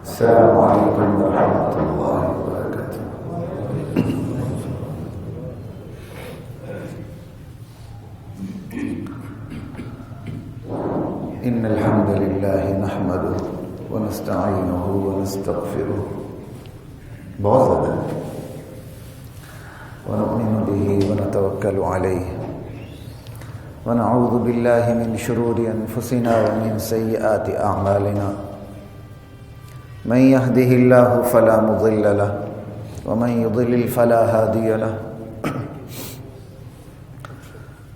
السلام عليكم ورحمة الله وبركاته. إن الحمد لله نحمده ونستعينه ونستغفره بہت زیادہ ونؤمن به ونتوكل عليه ونعوذ بالله من شرور أنفسنا ومن سيئات أعمالنا من يهده الله فلا مضل له ومن يضلل فلا هادي له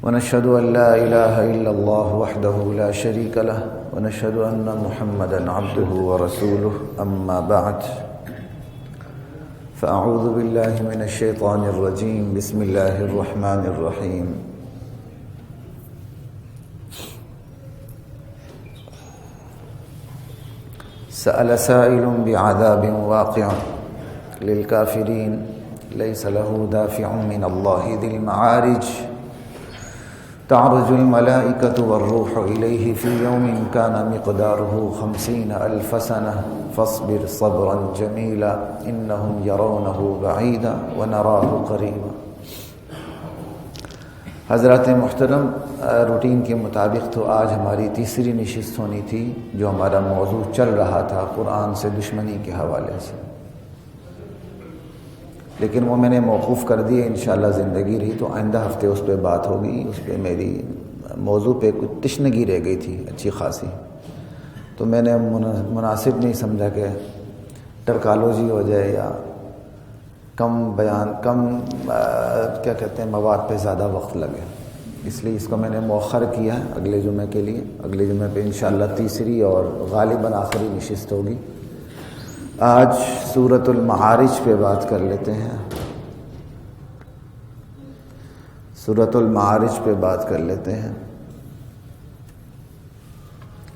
ونشهد أن لا إله إلا الله وحده لا شريك له ونشهد أن محمدا عبده ورسوله أما بعد فأعوذ بالله من الشيطان الرجيم بسم الله الرحمن الرحيم سأل سائل بعذاب واقع للكافرين ليس له دافع من الله ذي المعارج تعرج الملائكة والروح إليه في يوم كان مقداره 50,000 سنة فاصبر صبرا جميلا إنهم يرونه بعيدا ونراه قريبا. حضرات محترم، روٹین کے مطابق تو آج ہماری تیسری نشست ہونی تھی جو ہمارا موضوع چل رہا تھا قرآن سے دشمنی کے حوالے سے، لیکن وہ میں نے موقوف کر دی. انشاءاللہ زندگی رہی تو آئندہ ہفتے اس پہ بات ہوگی. اس پہ میری موضوع پہ کچھ تشنگی رہ گئی تھی اچھی خاصی، تو میں نے مناسب نہیں سمجھا کہ ٹرکالوجی ہو جائے یا کم کیا کہتے ہیں مواد پہ زیادہ وقت لگے، اس لیے اس کو میں نے مؤخر کیا ہے اگلے جمعے کے لیے. اگلے جمعے پہ انشاءاللہ تیسری اور غالباً آخری نشست ہوگی. آج سورۃ المعارج پہ بات کر لیتے ہیں. سورۃ المعارج پہ بات کر لیتے ہیں.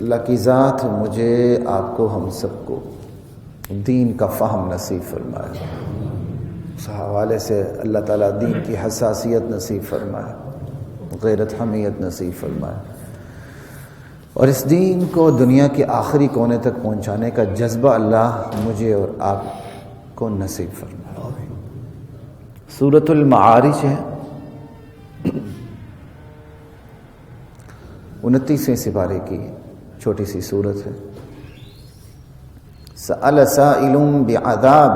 اللہ کی ذات مجھے، آپ کو، ہم سب کو دین کا فہم نصیب فرمائے. اس حوالے سے اللہ تعالیٰ دین کی حساسیت نصیب فرمائے، غیرت حمیت نصیب فرمائے، اور اس دین کو دنیا کے آخری کونے تک پہنچانے کا جذبہ اللہ مجھے اور آپ کو نصیب فرمائے. سورۃ المعارج ہے، 29ویں سپارے کی چھوٹی سی سورت ہے. سأل سائل بعذاب،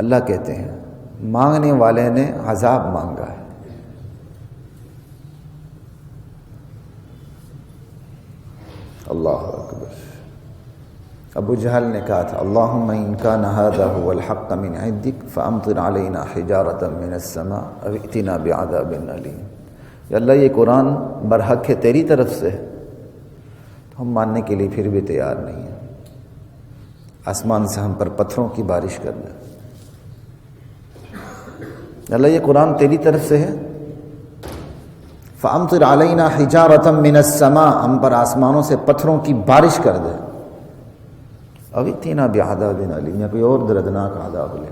اللہ کہتے ہیں مانگنے والے نے عذاب مانگا ہے. اللہ اکبر. ابو جہل نے کہا تھا اللہم ان کان ھذا ھو الحق من عندک فامطر علینا حجارۃ من السماء او ائتنا بعذاب علیم. یا اللہ یہ قرآن برحق ہے، تیری طرف سے ہے، تو ہم ماننے کے لیے پھر بھی تیار نہیں ہیں. آسمان سے ہم پر پتھروں کی بارش کرنا. اللہ یہ قرآن تیری طرف سے ہے، فَأَمْطِرْ عَلَيْنَا حِجَارَةً مِّنَ السَّمَاءِ، ہم پر آسمانوں سے پتھروں کی بارش کر دے. اَوْ ائْتِنَا بِعَذَابٍ عَلِيمٍ، یا کوئی اور دردناک عذاب لے.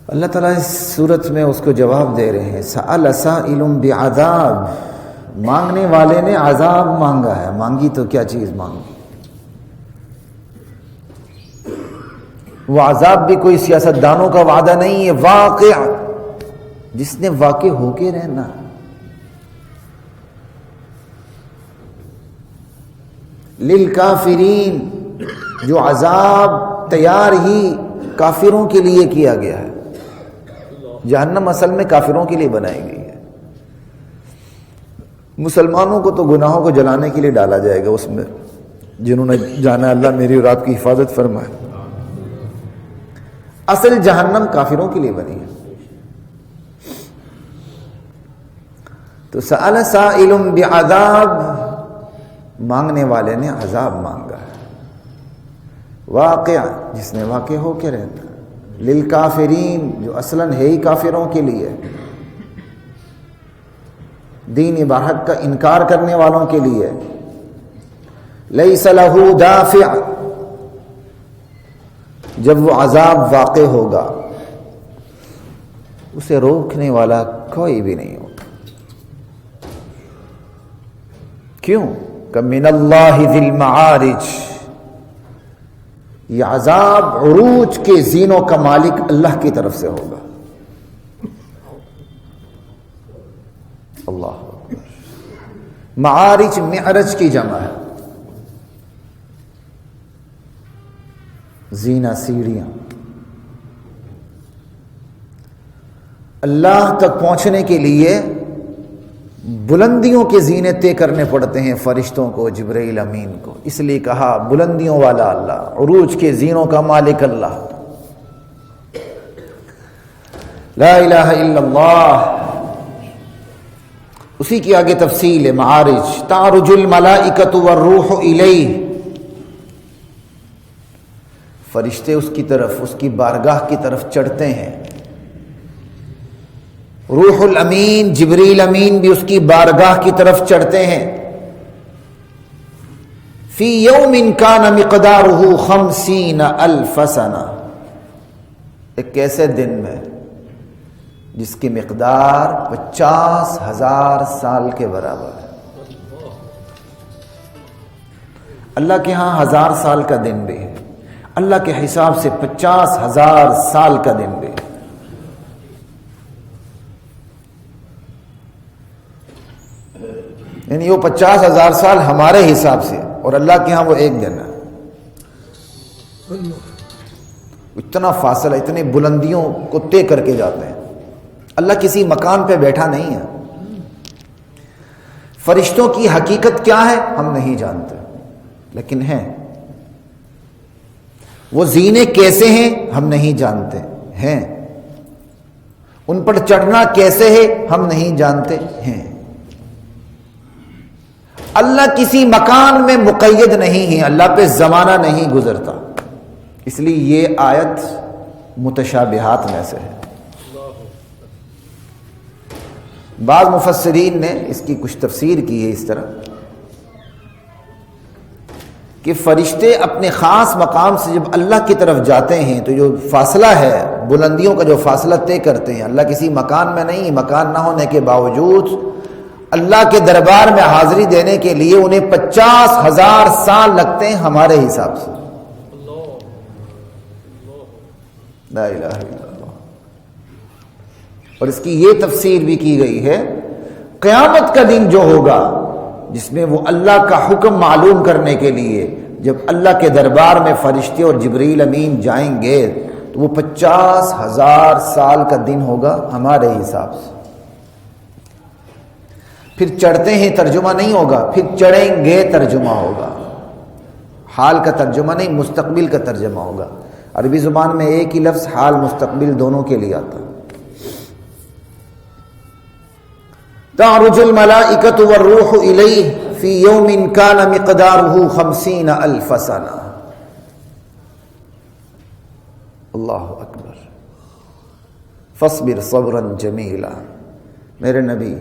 اللہ تعالیٰ اس صورت میں اس کو جواب دے رہے ہیں. سَأَلَ سَائِلٌ بِعَذَابٍ، مانگنے والے نے عذاب مانگا ہے. مانگی تو کیا چیز مانگی؟ وہ عذاب بھی کوئی سیاست دانوں کا وعدہ نہیں ہے، واقع، جس نے واقع ہو کے رہنا. للکافرین، جو عذاب تیار ہی کافروں کے لیے کیا گیا ہے. جہنم اصل میں کافروں کے لیے بنائی گئی ہے. مسلمانوں کو تو گناہوں کو جلانے کے لیے ڈالا جائے گا اس میں، جنہوں نے جانا. اللہ میری اور آپ کی حفاظت فرمائے. اصل جہنم کافروں کے لیے بنی ہے. تو سأل سائل بعذاب، مانگنے والے نے عذاب مانگا ہے. واقع، جس نے واقع ہو کے رہنا. للکافرین، جو اصلاً ہے ہی کافروں کے لیے، دین برحق کا انکار کرنے والوں کے لیے. لیس لہ دافع، جب وہ عذاب واقع ہوگا اسے روکنے والا کوئی بھی نہیں ہوگا. کیوں؟ کہ من اللہ ذی المعارج، یہ عذاب عروج کے زینوں کا مالک اللہ کی طرف سے ہوگا. اللہ معارج معرج کی جمع ہے، زینہ سیڑھیاں. اللہ تک پہنچنے کے لیے بلندیوں کے زینے طے کرنے پڑتے ہیں فرشتوں کو، جبرائیل امین کو. اس لیے کہا بلندیوں والا اللہ، عروج کے زینوں کا مالک اللہ. لا الہ الا اللہ. اسی کی آگے تفصیل ہے معارج. تعرج الملائکۃ والروح الیہ، فرشتے اس کی طرف، اس کی بارگاہ کی طرف چڑھتے ہیں. روح الامین جبریل امین بھی اس کی بارگاہ کی طرف چڑھتے ہیں. فی یوم کان مقدارہ 50,000 سنہ، ایک ایسے دن میں جس کی مقدار 50,000 سال کے برابر ہے. اللہ کے ہاں 1000 سال کا دن بھی ہے، اللہ کے حساب سے 50,000 سال کا دن بھی ہے. یعنی وہ 50,000 سال ہمارے حساب سے، اور اللہ کے ہاں وہ ایک دن ہے. اتنا فاصلہ، اتنی بلندیوں کو طے کر کے جاتے ہیں. اللہ کسی مکان پہ بیٹھا نہیں ہے. فرشتوں کی حقیقت کیا ہے ہم نہیں جانتے، لیکن ہیں. وہ زینے کیسے ہیں ہم نہیں جانتے، ہیں. ان پر چڑھنا کیسے ہے ہم نہیں جانتے، ہیں. اللہ کسی مکان میں مقید نہیں ہے، اللہ پہ زمانہ نہیں گزرتا. اس لیے یہ آیت متشابہات میں سے ہے. بعض مفسرین نے اس کی کچھ تفسیر کی ہے اس طرح کہ فرشتے اپنے خاص مقام سے جب اللہ کی طرف جاتے ہیں تو جو فاصلہ ہے، بلندیوں کا جو فاصلہ طے کرتے ہیں، اللہ کسی مکان میں نہیں. مکان نہ ہونے کے باوجود اللہ کے دربار میں حاضری دینے کے لیے انہیں 50,000 سال لگتے ہیں ہمارے حساب سے. لا الہ الا اللہ. اور اس کی یہ تفسیر بھی کی گئی ہے، قیامت کا دن جو ہوگا جس میں وہ اللہ کا حکم معلوم کرنے کے لیے جب اللہ کے دربار میں فرشتے اور جبریل امین جائیں گے تو وہ 50,000 سال کا دن ہوگا ہمارے حساب سے. پھر چڑھتے ہیں ترجمہ نہیں ہوگا، پھر چڑھیں گے ترجمہ ہوگا. حال کا ترجمہ نہیں، مستقبل کا ترجمہ ہوگا. عربی زبان میں ایک ہی لفظ حال مستقبل دونوں کے لیے آتا. تعرج الملائکۃ والروح الیہ فی یوم کان مقدارہ 50,000 سنہ. اللہ اکبر. فاصبر صبرا جمیلا. میرے نبی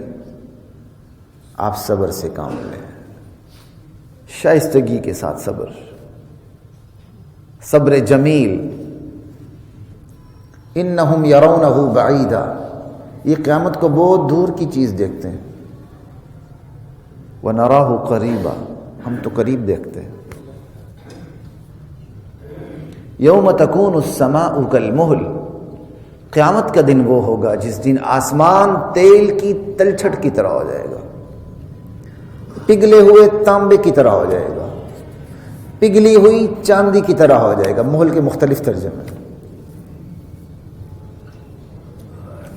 آپ صبر سے کام لیں، شائستگی کے ساتھ صبر، صبر جمیل. انہم یرونہ بعیدا، یہ قیامت کو بہت دور کی چیز دیکھتے ہیں. وَنَرَاهُ قَرِيبًا، ہم تو قریب دیکھتے ہیں. یوم تکون السماء کالمہل، قیامت کا دن وہ ہوگا جس دن آسمان تیل کی تلچھٹ کی طرح ہو جائے گا، پگھلے ہوئے تانبے کی طرح ہو جائے گا، پگھلی ہوئی چاندی کی طرح ہو جائے گا. مہل کے مختلف ترجمے.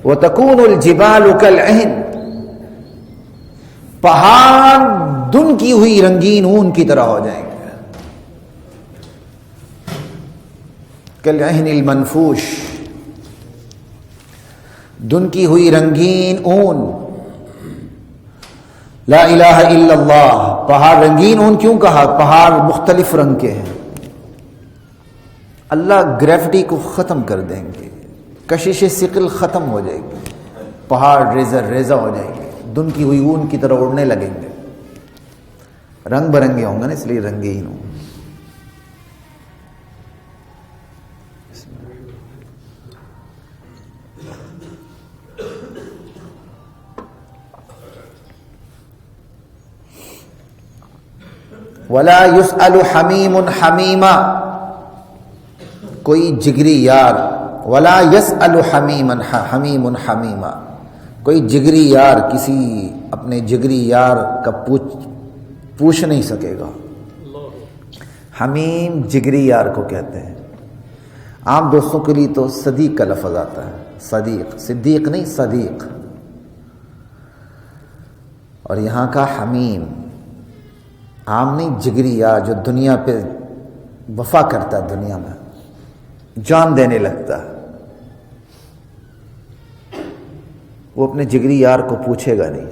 وَتَكُونُ الْجِبَالُ كَالْعِهْنِ، پہاڑ دن کی ہوئی رنگین اون کی طرح ہو جائیں گے. كَالْعِهْنِ الْمَنْفُوشِ، دن کی ہوئی رنگین اون. لا الہ الا اللہ. پہاڑ رنگین اون کیوں کہا؟ پہاڑ مختلف رنگ کے ہیں. اللہ گریوٹی کو ختم کر دیں گے، کشش ثقل ختم ہو جائے گی، پہاڑ ریزہ ریزہ ہو جائیں گے، دن کی ہوئی اون کی طرح اڑنے لگیں گے. رنگ برنگے ہوں گے نا، اس لیے رنگین ہوں. ولا يسأل حمیم حمیما، کوئی جگری یار، ولا يسأل حمیم حمیما، کوئی جگری یار کسی اپنے جگری یار کا پوچھ نہیں سکے گا۔ حمیم جگری یار کو کہتے ہیں۔ عام دوستوں کے لیے تو صدیق کا لفظ آتا ہے، صدیق نہیں، صدیق، اور یہاں کا حمیم عام نہیں، جگری یار جو دنیا پہ وفا کرتا ہے، دنیا میں جان دینے لگتا ہے، وہ اپنے جگری یار کو پوچھے گا نہیں۔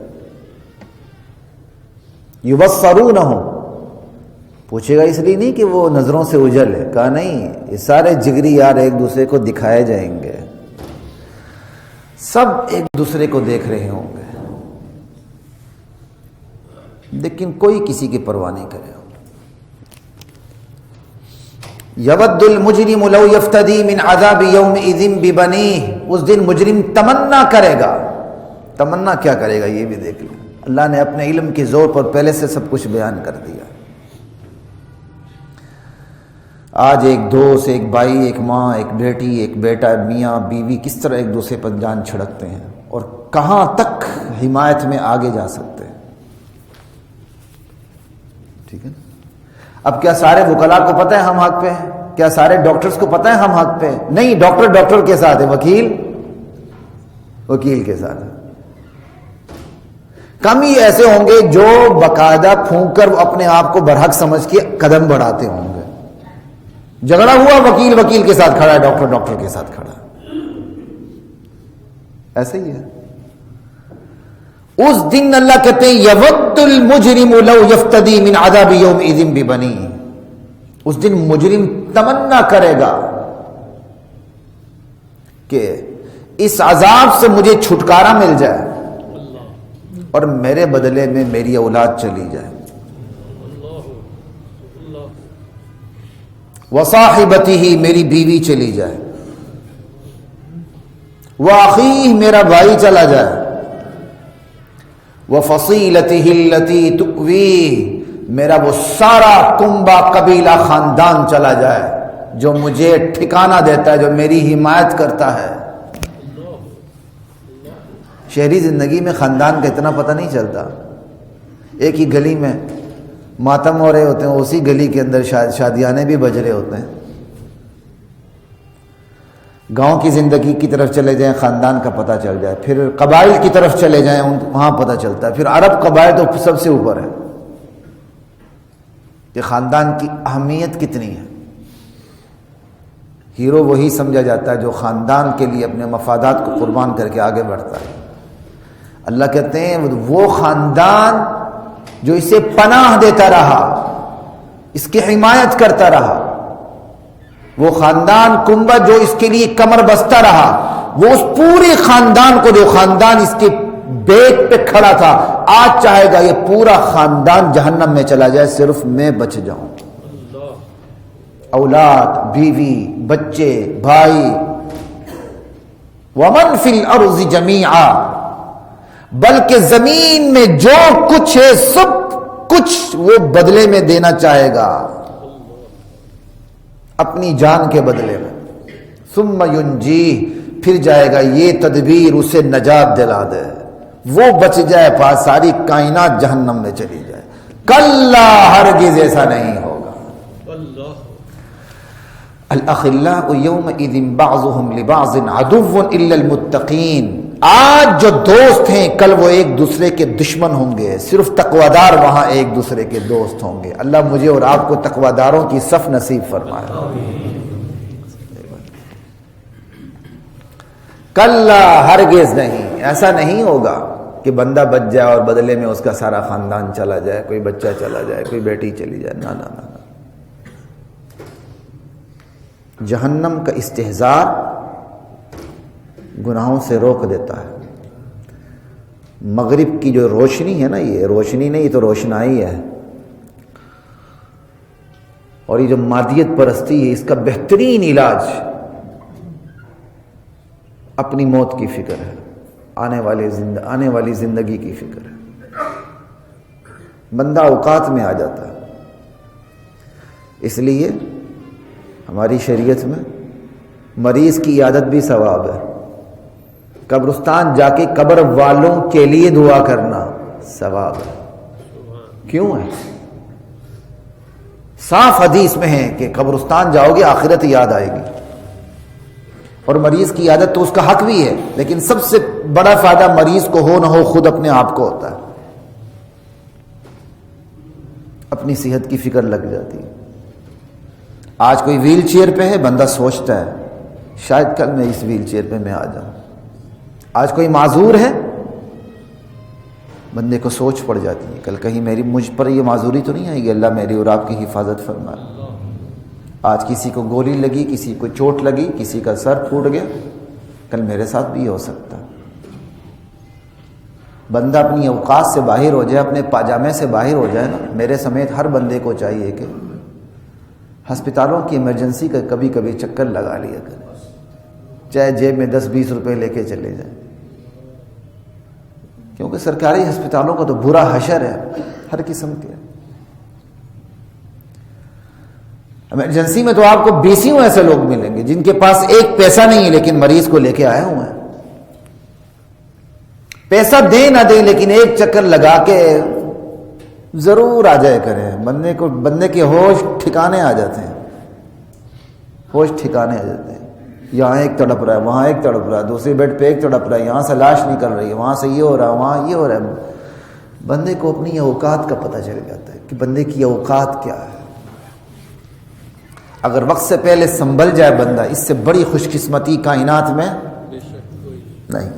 یبصرونہ، پوچھے گا اس لیے نہیں کہ وہ نظروں سے اجل ہے، کہا نہیں، یہ سارے جگری یار ایک دوسرے کو دکھائے جائیں گے، سب ایک دوسرے کو دیکھ رہے ہوں گے، لیکن کوئی کسی کی پرواہ نہیں کرے گا۔ یود المجرم لو یفتدی من عذاب یومئذ ببنیہ، اس دن مجرم تمنا کرے گا، تمنا کیا کرے گا یہ بھی دیکھ لیں۔ اللہ نے اپنے علم کے زور پر پہلے سے سب کچھ بیان کر دیا۔ آج ایک دوست، ایک بھائی، ایک ماں، ایک بیٹی، ایک بیٹا، میاں بیوی کس طرح ایک دوسرے پر جان چھڑکتے ہیں اور کہاں تک حمایت میں آگے جا سکتے ہیں، ٹھیک ہے۔ اب کیا سارے وکلاء کو پتہ ہے ہم حق پہ ہیں؟ کیا سارے ڈاکٹرز کو پتہ ہے ہم حق پہ ہیں؟ نہیں، ڈاکٹر کے ساتھ ہے، وکیل کے ساتھ ہے۔ کم ہی ایسے ہوں گے جو باقاعدہ پھونک کر اپنے آپ کو برحق سمجھ کے قدم بڑھاتے ہوں گے۔ جھگڑا ہوا، وکیل کے ساتھ کھڑا ہے، ڈاکٹر کے ساتھ کھڑا ہے، ایسے ہی ہے۔ اس دن اللہ کہتے ہیں یود المجرم لو یفتدی من عذاب یومئذ ببنیہ، اس دن مجرم تمنا کرے گا کہ اس عذاب سے مجھے چھٹکارا مل جائے اور میرے بدلے میں میری اولاد چلی جائے، وصاحبتہ، میری بیوی چلی جائے، واخیہ، میرا بھائی چلا جائے، وفصیلتہ التی تؤویہ، میرا وہ سارا کنبہ قبیلہ خاندان چلا جائے جو مجھے ٹھکانہ دیتا ہے، جو میری حمایت کرتا ہے۔ شہری زندگی میں خاندان کا اتنا پتہ نہیں چلتا، ایک ہی گلی میں ماتم ہو رہے ہوتے ہیں، اسی گلی کے اندر شادیانے بھی بج رہے ہوتے ہیں۔ گاؤں کی زندگی کی طرف چلے جائیں، خاندان کا پتہ چل جائے، پھر قبائل کی طرف چلے جائیں، وہاں پتہ چلتا ہے، پھر عرب قبائل تو سب سے اوپر ہے کہ خاندان کی اہمیت کتنی ہے۔ ہیرو وہی سمجھا جاتا ہے جو خاندان کے لیے اپنے مفادات کو قربان کر کے آگے بڑھتا ہے۔ اللہ کہتے ہیں وہ خاندان جو اسے پناہ دیتا رہا، اس کی حمایت کرتا رہا، وہ خاندان کنبہ جو اس کے لیے کمر بستہ رہا، وہ اس پورے خاندان کو، جو خاندان اس کے بیٹ پہ کھڑا تھا، آج چاہے گا یہ پورا خاندان جہنم میں چلا جائے، صرف میں بچ جاؤں۔ اولاد، بیوی، بچے، بھائی، ومن فی الارض جمیعا، بلکہ زمین میں جو کچھ ہے سب کچھ وہ بدلے میں دینا چاہے گا، اپنی جان کے بدلے میں۔ ثم ینجیہ، پھر جائے گا یہ تدبیر اسے نجات دلا دے، وہ بچ جائے، پاس ساری کائنات جہنم میں چلی جائے۔ کلا، ہرگز ایسا نہیں ہوگا۔ الاخلاء یومئذ بعضهم لبعض عدو الا المتقین، آج جو دوست ہیں کل وہ ایک دوسرے کے دشمن ہوں گے، صرف تقویدار وہاں ایک دوسرے کے دوست ہوں گے۔ اللہ مجھے اور آپ کو تقویداروں کی صف نصیب فرمائے۔ کلا، ہرگز نہیں، ایسا نہیں ہوگا کہ بندہ بچ جائے اور بدلے میں اس کا سارا خاندان چلا جائے، کوئی بچہ چلا جائے، کوئی بیٹی چلی جائے، نہ نہ نہ۔ جہنم کا استحضار گناہوں سے روک دیتا ہے۔ مغرب کی جو روشنی ہے نا، یہ روشنی نہیں، یہ تو روشنائی ہے، اور یہ جو مادیت پرستی ہے، اس کا بہترین علاج اپنی موت کی فکر ہے، آنے والی زندگی کی فکر ہے۔ بندہ اوقات میں آ جاتا ہے، اس لیے ہماری شریعت میں مریض کی عیادت بھی ثواب ہے. قبرستان جا کے قبر والوں کے لیے دعا کرنا ثواب ہے. کیوں ہے؟ صاف حدیث میں ہے کہ قبرستان جاؤ گے آخرت یاد آئے گی، اور مریض کی عیادت تو اس کا حق بھی ہے، لیکن سب سے بڑا فائدہ مریض کو ہو نہ ہو خود اپنے آپ کو ہوتا ہے. اپنی صحت کی فکر لگ جاتی ہے. آج کوئی ویل چیئر پہ ہے، بندہ سوچتا ہے شاید کل میں اس ویل چیئر پہ میں آ جاؤں. آج کوئی معذور ہے، بندے کو سوچ پڑ جاتی ہے کل کہیں مجھ پر یہ معذوری تو نہیں آئے گی، اللہ میری اور آپ کی حفاظت فرمائے. آج کسی کو گولی لگی، کسی کو چوٹ لگی، کسی کا سر پھوٹ گیا، کل میرے ساتھ بھی یہ ہو سکتا. بندہ اپنی اوقات سے باہر ہو جائے، اپنے پاجامے سے باہر ہو جائے نا. میرے سمیت ہر بندے کو چاہیے کہ ہسپتالوں کی ایمرجنسی کا کبھی کبھی چکر لگا لیا کرے، چاہے جیب میں 10-20 روپے لے کے چلے جائیں، کیونکہ سرکاری ہسپتالوں کا تو برا حشر ہے ہر قسم کے. ایمرجنسی میں تو آپ کو 20 ایسے لوگ ملیں گے جن کے پاس ایک پیسہ نہیں ہے لیکن مریض کو لے کے آئے ہوئے ہیں. پیسہ دیں نہ دیں لیکن ایک چکر لگا کے ضرور آ جائے کریں. بندے کے ہوش ٹھکانے آ جاتے ہیں، ہوش ٹھکانے آ جاتے ہیں. یہاں ایک تڑپ رہا ہے، وہاں ایک تڑپ رہا ہے، دوسرے بیڈ پہ ایک تڑپ رہا ہے، یہاں سے لاش نکل رہی ہے، وہاں سے یہ ہو رہا ہے، وہاں یہ ہو رہا ہے. بندے کو اپنی اوقات کا پتہ چل جاتا ہے کہ بندے کی اوقات کیا ہے. اگر وقت سے پہلے سنبھل جائے بندہ، اس سے بڑی خوش قسمتی کائنات میں نہیں ہے.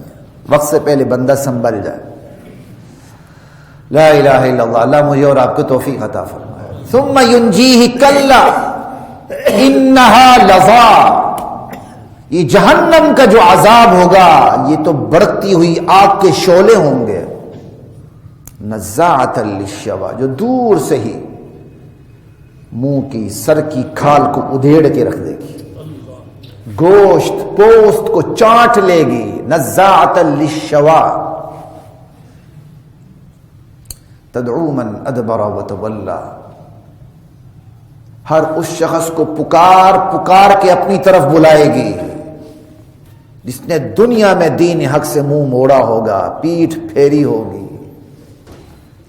وقت سے پہلے بندہ سنبھل جائے. لا الہ الا اللہ. اللہ مجھے اور آپ کو توفیق عطا فرمائے. ثم ینجیہ کلا انہا لظا. یہ جہنم کا جو عذاب ہوگا یہ تو بڑھتی ہوئی آگ کے شعلے ہوں گے. نزاعۃ للشوا، جو دور سے ہی منہ کی سر کی کھال کو ادھیڑ کے رکھ دے گی، گوشت پوست کو چاٹ لے گی. نزاعۃ للشوا تدعو من ادبر وتولى. ہر اس شخص کو پکار پکار کے اپنی طرف بلائے گی جس نے دنیا میں دین حق سے منہ موڑا ہوگا، پیٹھ پھیری ہوگی.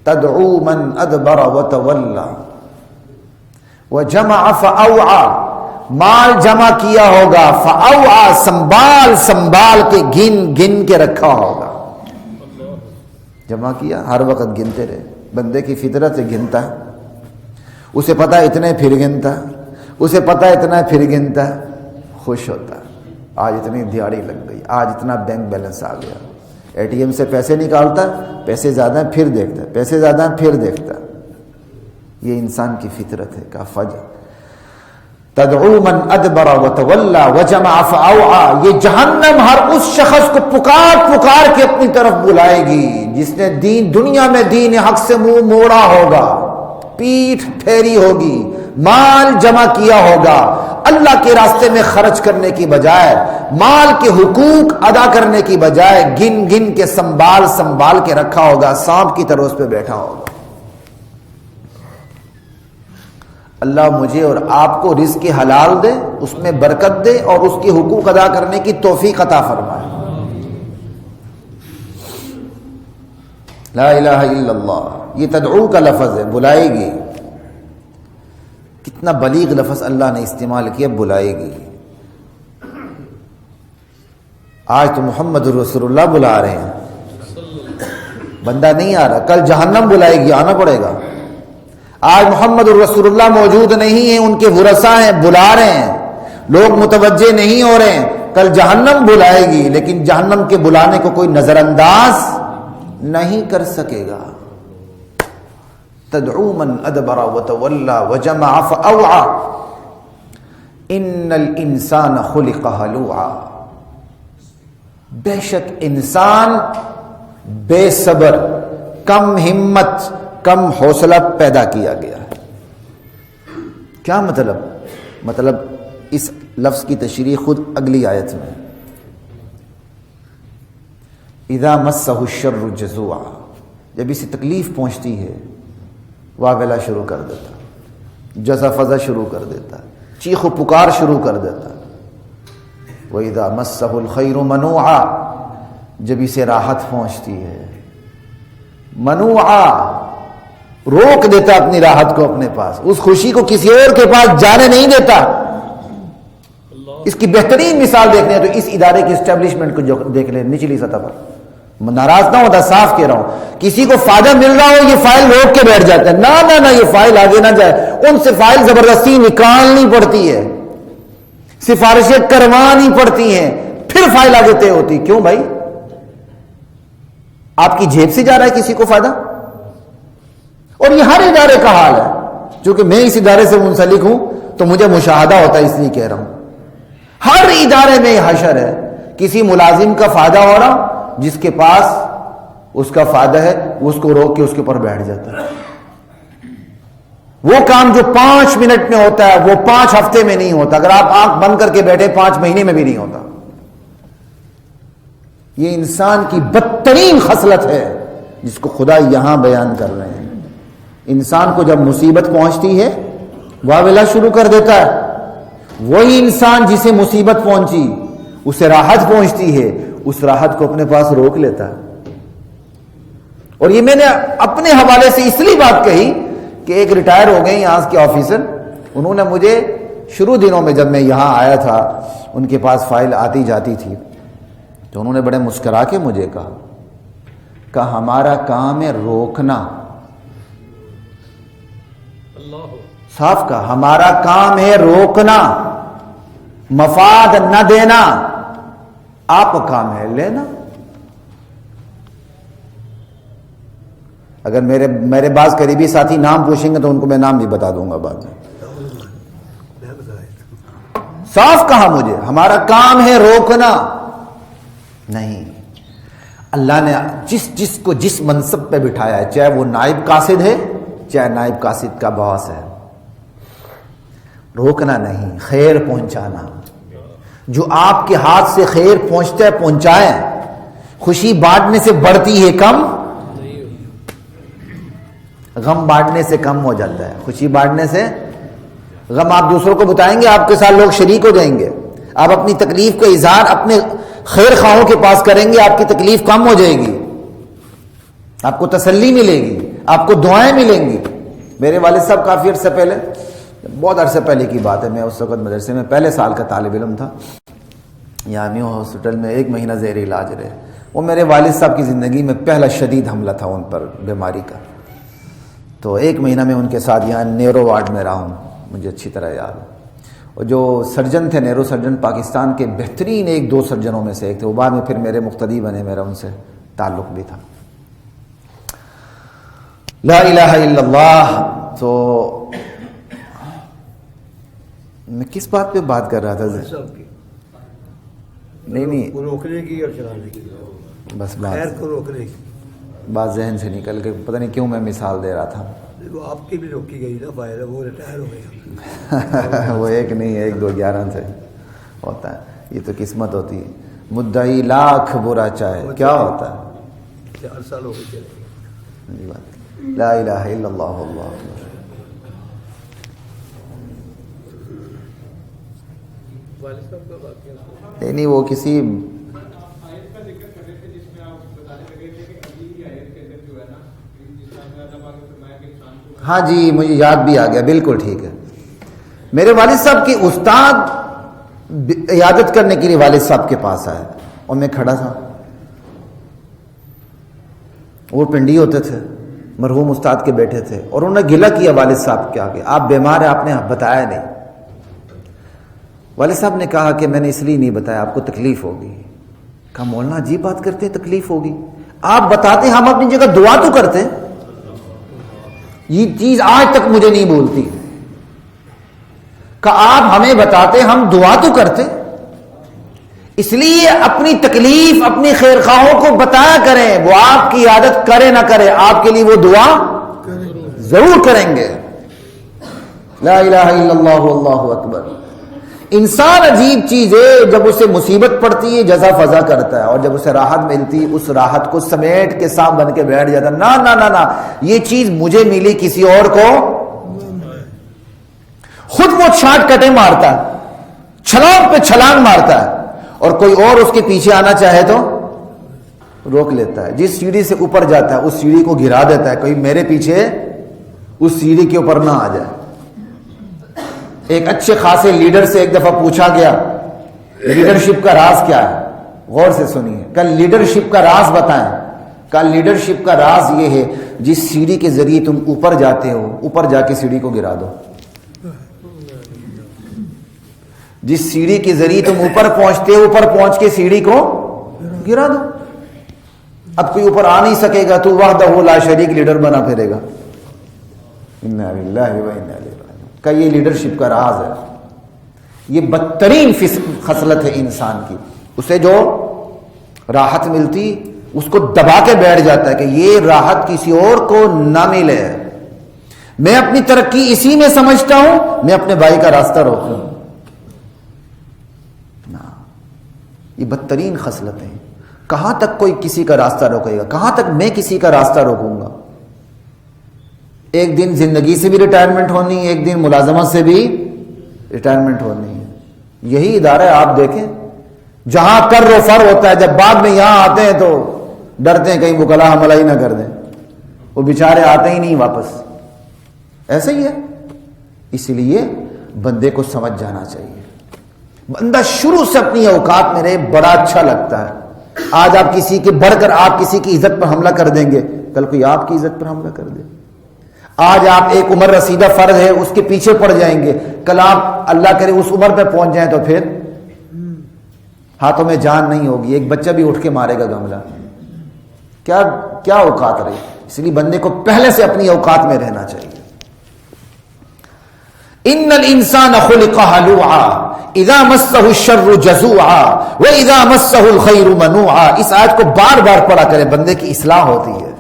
تدعو من ادبر وتولى وجمع فاوعى. مال جمع کیا ہوگا، فاوعى سنبھال سنبھال کے گن گن کے رکھا ہوگا. جمع کیا، ہر وقت گنتے رہے. بندے کی فطرت سے گنتا ہے، اسے پتہ اتنے پھر گنتا ہے، اسے پتہ اتنا پھر گنتا ہے، خوش ہوتا ہے. آج اتنی دیہڑی لگ گئی، آج اتنا بینک بیلنس آ گیا. اے ٹی ایم سے پیسے نکالتا ہے، پیسے زیادہ ہیں پھر دیکھتا ہے، پیسے زیادہ ہیں پھر دیکھتا ہے. یہ انسان کی فطرت ہے کا فجر. تدعو من ادبر وتولى وجمع فاوعى. یہ جہنم ہر اس شخص کو پکار پکار کے اپنی طرف بلائے گی جس نے دنیا میں دین حق سے منہ موڑا ہوگا، پیٹھ پھیری ہوگی، مال جمع کیا ہوگا، اللہ کے راستے میں خرچ کرنے کی بجائے، مال کے حقوق ادا کرنے کی بجائے گن گن کے سنبھال سنبھال کے رکھا ہوگا، سانپ کی طرح اس پہ بیٹھا ہوگا. اللہ مجھے اور آپ کو رزق حلال دے، اس میں برکت دے اور اس کے حقوق ادا کرنے کی توفیق عطا فرمائے. لا الہ الا اللہ. یہ تدعو کا لفظ ہے، بلائے گی. کتنا بلیغ لفظ اللہ نے استعمال کیا، بلائے گی. آج تو محمد رسول اللہ بلا رہے ہیں، بندہ نہیں آ رہا. کل جہنم بلائے گی، آنا پڑے گا. آج محمد رسول اللہ موجود نہیں ہیں، ان کے ورثاء ہیں، بلا رہے ہیں، لوگ متوجہ نہیں ہو رہے ہیں. کل جہنم بلائے گی، لیکن جہنم کے بلانے کو کوئی نظر انداز نہیں کر سکے گا. تدعو من ادبر وتولى وجمع فاوعى ان الانسان خلق هلوعا. بے شک انسان بے صبر، کم ہمت، کم حوصلہ پیدا کیا گیا ہے. کیا مطلب اس لفظ کی تشریح خود اگلی آیت میں. اذا مسہ الشر جزوعا. جب اسے تکلیف پہنچتی ہے واویلا شروع کر دیتا. جزا فضا شروع کر دیتا ہے، چیخ و پکار شروع کر دیتا ہے۔ وَإِذَا مَسَّهُ الْخَيْرُ مَنُوعًا، جب اسے راحت پہنچتی ہے، منوعا، روک دیتا اپنی راحت کو اپنے پاس، اس خوشی کو کسی اور کے پاس جانے نہیں دیتا۔ اس کی بہترین مثال دیکھنے ہیں تو اس ادارے کی اسٹیبلشمنٹ کو دیکھ لیں نچلی سطح پر۔ ناراض نہ ہوتا، صاف کہہ رہا ہوں، کسی کو فائدہ مل رہا ہو یہ فائل روک کے بیٹھ جاتا ہے، نہ نہ نہ یہ فائل آگے نہ جائے، ان سے فائل زبردستی نکالنی پڑتی ہے، سفارشیں کروانی پڑتی ہیں، پھر فائل آگے طے ہوتی۔ کیوں بھائی؟ آپ کی جیب سے جا رہا ہے کسی کو فائدہ؟ اور یہ ہر ادارے کا حال ہے، چونکہ میں اس ادارے سے منسلک ہوں تو مجھے مشاہدہ ہوتا ہے، اس لیے کہہ رہا ہوں۔ ہر ادارے میں یہ حشر ہے، کسی ملازم کا فائدہ ہو رہا، جس کے پاس اس کا فائدہ ہے اس کو روک کے اس کے اوپر بیٹھ جاتا ہے۔ وہ کام جو 5 منٹ میں ہوتا ہے وہ 5 ہفتے میں نہیں ہوتا، اگر آپ آنکھ بند کر کے بیٹھے 5 مہینے میں بھی نہیں ہوتا۔ یہ انسان کی بدترین خصلت ہے جس کو خدا یہاں بیان کر رہے ہیں۔ انسان کو جب مصیبت پہنچتی ہے واویلا شروع کر دیتا ہے، وہی انسان جسے مصیبت پہنچی اسے راحت پہنچتی ہے، اس راحت کو اپنے پاس روک لیتا ہے۔ اور یہ میں نے اپنے حوالے سے اس لیے بات کہی کہ ایک ریٹائر ہو گئے یہاں کے آفیسر، انہوں نے مجھے شروع دنوں میں جب میں یہاں آیا تھا ان کے پاس فائل آتی جاتی تھی تو انہوں نے بڑے مسکرا کے مجھے کہا ہمارا کام ہے روکنا، صاف کہا ہمارا کام ہے روکنا، مفاد نہ دینا، آپ کا کام ہے لینا۔ اگر میرے بعض قریبی ساتھی نام پوچھیں گے تو ان کو میں نام بھی بتا دوں گا بعد میں۔ صاف کہا مجھے ہمارا کام ہے روکنا نہیں۔ اللہ نے جس کو جس منصب پہ بٹھایا ہے، چاہے وہ نائب قاصد ہے چاہے نائب قاصد کا باس ہے، روکنا نہیں، خیر پہنچانا۔ جو آپ کے ہاتھ سے خیر پہنچتا ہے پہنچائیں، خوشی بانٹنے سے بڑھتی ہے کم، غم بانٹنے سے کم ہو جاتا ہے۔ خوشی بانٹنے سے غم آپ دوسروں کو بتائیں گے، آپ کے ساتھ لوگ شریک ہو جائیں گے، آپ اپنی تکلیف کا اظہار اپنے خیر خواہوں کے پاس کریں گے، آپ کی تکلیف کم ہو جائے گی، آپ کو تسلی ملے گی، آپ کو دعائیں ملیں گی۔ میرے والد صاحب کافی عرصے پہلے، بہت عرصے پہلے کی بات ہے، میں اس وقت مدرسے میں پہلے سال کا طالب علم تھا، یامیو ہاسپٹل میں 1 مہینہ زیر علاج رہے۔ وہ میرے والد صاحب کی زندگی میں پہلا شدید حملہ تھا ان پر بیماری کا، تو 1 مہینہ میں ان کے ساتھ یہاں نیورو وارڈ میں رہا ہوں، مجھے اچھی طرح یاد ہے۔ اور جو سرجن تھے نیورو سرجن، پاکستان کے بہترین 1-2 سرجنوں میں سے ایک تھے، وہ بعد میں پھر میرے مقتدی بنے، میرا ان سے تعلق بھی تھا۔ لا الہ الا اللہ۔ تو میں کس بات پہ بات کر رہا تھا؟ نہیں روکنے کی اور چلانے کی، بس خیر کو روکنے کی بات ذہن سے نکل کے، پتہ نہیں کیوں میں مثال دے رہا تھا۔ وہ آپ کی بھی روکی گئی نا فائدہ، وہ ریٹائر ہو گئے۔ وہ ایک نہیں، 1-2-11 سے ہوتا ہے، یہ تو قسمت ہوتی ہے۔ مدعی لاکھ برا چاہے کیا ہوتا ہے، 4 سال ہو گئے چلے گئے۔ لا الہ الا اللہ اللہ اکبر۔ نہیں وہ کسی ہاں جی مجھے یاد بھی آ گیا، بالکل ٹھیک ہے۔ میرے والد صاحب کی استاد عیادت کرنے کے لیے والد صاحب کے پاس آئے اور میں کھڑا تھا، وہ پنڈی ہوتے تھے، مرحوم استاد کے بیٹے تھے، اور انہوں نے گلہ کیا والد صاحب کے آگے، آپ بیمار ہیں آپ نے بتایا نہیں۔ والد صاحب نے کہا کہ میں نے اس لیے نہیں بتایا، آپ کو تکلیف ہوگی۔ کہا مولانا عجیب بات کرتے ہیں، تکلیف ہوگی؟ آپ بتاتے، ہم اپنی جگہ دعا تو کرتے۔ یہ چیز آج تک مجھے نہیں بولتی کہ آپ ہمیں بتاتے، ہم دعا تو کرتے۔ اس لیے اپنی تکلیف اپنی خیر خواہوں کو بتایا کریں، وہ آپ کی عادت کرے نہ کرے، آپ کے لیے وہ دعا ضرور کریں گے۔ لا الہ الا اللہ اللہ اکبر۔ انسان عجیب چیز ہے، جب اسے مصیبت پڑتی ہے جزا فضا کرتا ہے، اور جب اسے راحت ملتی اس راحت کو سمیٹ کے سانپ بن کے بیٹھ جاتا، نہ نہ نہ نہ، یہ چیز مجھے ملی کسی اور کو وہ شارٹ کٹیں مارتا ہے، چھلانگ پہ چھلانگ مارتا ہے، اور کوئی اور اس کے پیچھے آنا چاہے تو روک لیتا ہے. جس سیڑھی سے اوپر جاتا ہے اس سیڑھی کو گرا دیتا ہے، کوئی میرے پیچھے اس سیڑھی کے اوپر نہ آ جائے. ایک اچھے خاصے لیڈر سے ایک دفعہ پوچھا گیا لیڈرشپ کا راز کیا ہے؟ غور سے سنیے. کل لیڈرشپ کا راز بتائیں. کل لیڈرشپ کا راز یہ ہے جس سیڑھی کے ذریعے تم اوپر جاتے ہو اوپر جا کے سیڑھی کو گرا دو. جس سیڑھی کے ذریعے تم اوپر پہنچتے ہو اوپر پہنچ کے سیڑھی کو گرا دو. اب کوئی اوپر آ نہیں سکے گا تو وحدہ لا شریک لیڈر بنا پھرے گا. انا للہ و انا الیہ راجعون کا یہ لیڈرشپ کا راز ہے. یہ بدترین خصلت ہے انسان کی. اسے جو راحت ملتی اس کو دبا کے بیٹھ جاتا ہے کہ یہ راحت کسی اور کو نہ ملے. میں اپنی ترقی اسی میں سمجھتا ہوں میں اپنے بھائی کا راستہ روکوں. یہ بدترین خصلت ہے. کہاں تک کوئی کسی کا راستہ روکے گا؟ کہاں تک میں کسی کا راستہ روکوں گا؟ ایک دن زندگی سے بھی ریٹائرمنٹ ہونی ہے، ایک دن ملازمت سے بھی ریٹائرمنٹ ہونی ہے. یہی ادارہ ہے، آپ دیکھیں جہاں کر و فر ہوتا ہے، جب بعد میں یہاں آتے ہیں تو ڈرتے ہیں کہیں وکلا حملہ ہی نہ کر دیں. وہ بیچارے آتے ہی نہیں واپس. ایسے ہی ہے. اسی لیے بندے کو سمجھ جانا چاہیے. بندہ شروع سے اپنی اوقات میں رہے، بڑا اچھا لگتا ہے. آج آپ کسی کے بڑھ کر آپ کسی کی عزت پر حملہ کر دیں گے، کل کوئی آپ کی عزت پر حملہ کر دے. آج آپ ایک عمر رسیدہ فرد ہے اس کے پیچھے پڑ جائیں گے، کل آپ اللہ کرے اس عمر پہ پہنچ جائیں تو پھر ہاتھوں میں جان نہیں ہوگی. ایک بچہ بھی اٹھ کے مارے گا گملہ. کیا اوقات رہی. اس لیے بندے کو پہلے سے اپنی اوقات میں رہنا چاہیے. ان الانسان خلق ہلوعا اذا مسہ الشر جزوعا واذا مسہ الخیر منوعا. اس آیت کو بار بار پڑھا کرے، بندے کی اصلاح ہوتی ہے.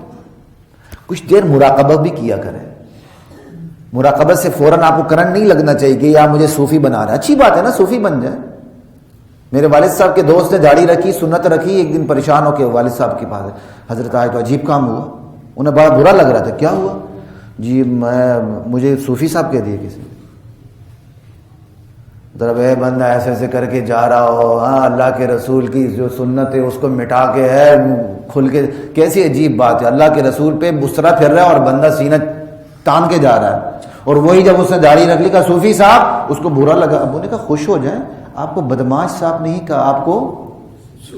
کچھ دیر مراقبہ بھی کیا کرے. مراقبہ سے فوراً آپ کو کرنٹ نہیں لگنا چاہیے کہ یا مجھے صوفی بنا رہا ہے. اچھی بات ہے نا، صوفی بن جائے. میرے والد صاحب کے دوست نے داڑھی رکھی، سنت رکھی. ایک دن پریشان ہو کے والد صاحب کے پاس حضرت آئے تو عجیب کام ہوا. انہیں بڑا برا لگ رہا تھا. کیا ہوا؟ جی مجھے صوفی صاحب کہہ دیے کسی. اے بندہ ایسے ایسے کر کے جا رہا ہو، ہاں اللہ کے رسول کی جو سنت ہے اس کو مٹا کے ہے کھل کے. کیسی عجیب بات ہے. اللہ کے رسول پہ بسرا پھر رہا ہے اور بندہ سینہ تان کے جا رہا ہے. اور وہی جب اس نے داڑھی رکھ لی کہا صوفی صاحب، اس کو برا لگا. اب انہوں نے کہا خوش ہو جائیں، آپ کو بدماش صاحب نہیں کہا، آپ کو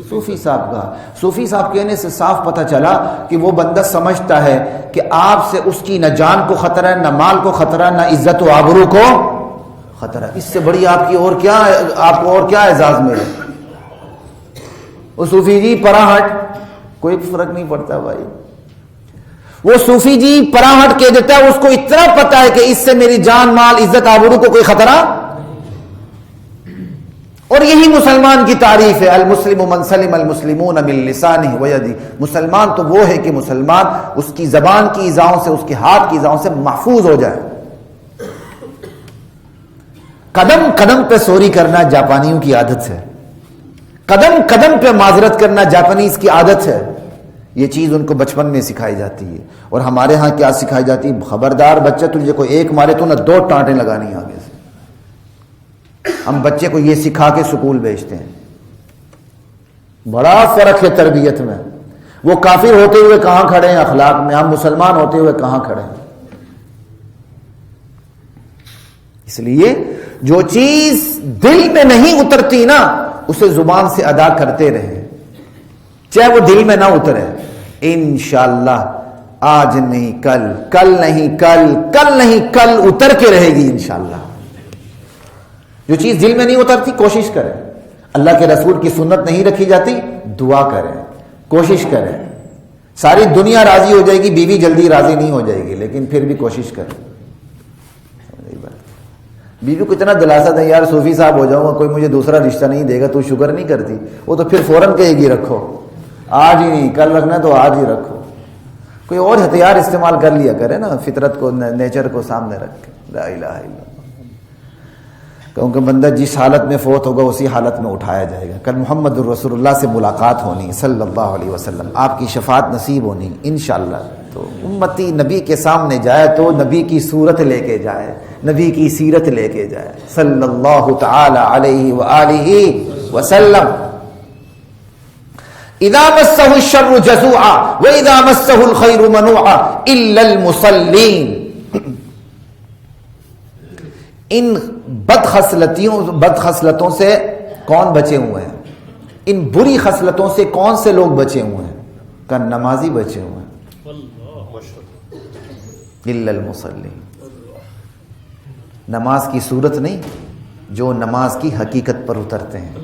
صوفی صاحب کہا. صوفی صاحب کہنے سے صاف پتہ چلا کہ وہ بندہ سمجھتا ہے کہ آپ سے اس کی نہ جان کو خطرہ ہے، نہ مال کو خطرہ ہے، نہ عزت و آبرو کو خطرہ. اس سے بڑی آپ کی اور کیا، آپ کو اور کیا اعزاز ملے. وہ صوفی جی پرا ہٹ، کوئی فرق نہیں پڑتا بھائی. وہ صوفی جی پرا ہٹ کہہ دیتا ہے، اس کو اتنا پتا ہے کہ اس سے میری جان مال عزت آبرو کو کوئی خطرہ. اور یہی مسلمان کی تعریف ہے، المسلم من سلم المسلمون من لسانہ ویدہ. مسلمان تو وہ ہے کہ مسلمان اس کی زبان کی ایذاؤں سے، اس کے ہاتھ کی ایذاؤں سے محفوظ ہو جائے. قدم قدم پہ سوری کرنا جاپانیوں کی عادت ہے. قدم قدم پہ معذرت کرنا جاپانیز کی عادت ہے. یہ چیز ان کو بچپن میں سکھائی جاتی ہے. اور ہمارے ہاں کیا سکھائی جاتی ہے؟ خبردار بچہ تجھے کوئی ایک مارے تو نہ دو ٹانٹیں لگانی آگے سے. ہم بچے کو یہ سکھا کے سکول بھیجتے ہیں. بڑا فرق ہے تربیت میں. وہ کافر ہوتے ہوئے کہاں کھڑے ہیں اخلاق میں، ہم مسلمان ہوتے ہوئے کہاں کھڑے ہیں. اس لیے جو چیز دل میں نہیں اترتی نا اسے زبان سے ادا کرتے رہے، چاہے وہ دل میں نہ اترے. انشاءاللہ آج نہیں کل، کل نہیں کل، کل نہیں کل اتر کے رہے گی انشاءاللہ. جو چیز دل میں نہیں اترتی کوشش کریں. اللہ کے رسول کی سنت نہیں رکھی جاتی، دعا کریں، کوشش کریں. ساری دنیا راضی ہو جائے گی، بیوی جلدی راضی نہیں ہو جائے گی، لیکن پھر بھی کوشش کریں. بیوی کو اتنا دلاسا دیں یار صوفی صاحب ہو جاؤں گا، کوئی مجھے دوسرا رشتہ نہیں دے گا، تو شکر نہیں کرتی. وہ تو پھر فوراً کہے گی رکھو، آج ہی نہیں کل رکھنا تو آج ہی رکھو. کوئی اور ہتھیار استعمال کر لیا کرے نا، فطرت کو نیچر کو سامنے رکھ کے. لا الہ الا اللہ. کیونکہ بندہ جس حالت میں فوت ہوگا اسی حالت میں اٹھایا جائے گا. کل محمد الرسول اللہ سے ملاقات ہونی صلی اللہ علیہ وسلم، آپ کی شفاعت نصیب ہونی انشاءاللہ. تو امتی نبی کے سامنے جائے تو نبی کی صورت لے کے جائے، نبی کی سیرت لے کے جائے صلی اللہ تعالی علیہ وآلہ وسلم. اذا مسہ الشر جزوعا واذا مسہ الخیر منوعا الا المصلین. ان بد خصلتوں سے کون بچے ہوئے ہیں؟ ان بری خصلتوں سے کون سے لوگ بچے ہوئے ہیں؟ کہ نمازی بچے ہوئے ہیں. الا المصلین. نماز کی صورت نہیں، جو نماز کی حقیقت پر اترتے ہیں.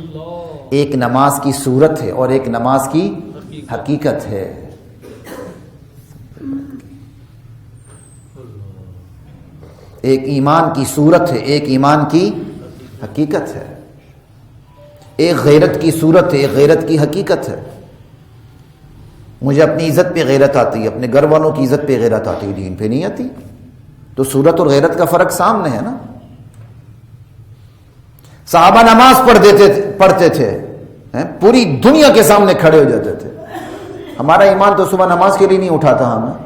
ایک نماز کی صورت ہے اور ایک نماز کی حقیقت ہے. ایک ایمان کی صورت ہے، ایک ایمان کی حقیقت ہے. ایک غیرت کی صورت ہے، ایک غیرت کی حقیقت ہے. مجھے اپنی عزت پہ غیرت آتی ہے، اپنے گھر والوں کی عزت پہ غیرت آتی ہے، دین پہ نہیں آتی. تو صورت اور غیرت کا فرق سامنے ہے نا. صحابہ نماز پڑھتے تھے، پوری دنیا کے سامنے کھڑے ہو جاتے تھے. ہمارا ایمان تو صبح نماز کے لیے نہیں اٹھاتا. ہمیں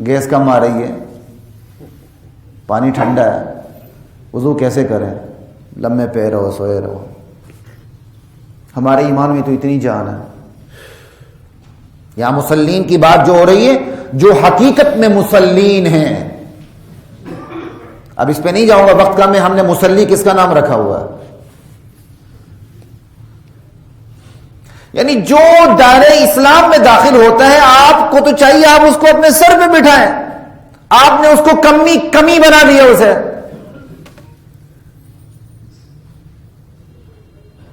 گیس کم آ رہی ہے، پانی ٹھنڈا ہے، وضو کیسے کریں، لمحے پہ رہو، سوئے رہو. ہمارے ایمان میں تو اتنی جان ہے. یہاں مسلین کی بات جو ہو رہی ہے، جو حقیقت میں مسلین ہیں. اب اس پہ نہیں جاؤں گا، وقت کم ہے. ہم نے مسلی کس کا نام رکھا ہوا ہے؟ یعنی جو دائرہ اسلام میں داخل ہوتا ہے، آپ کو تو چاہیے آپ اس کو اپنے سر پہ بٹھائیں. آپ نے اس کو کمی بنا دیا اسے.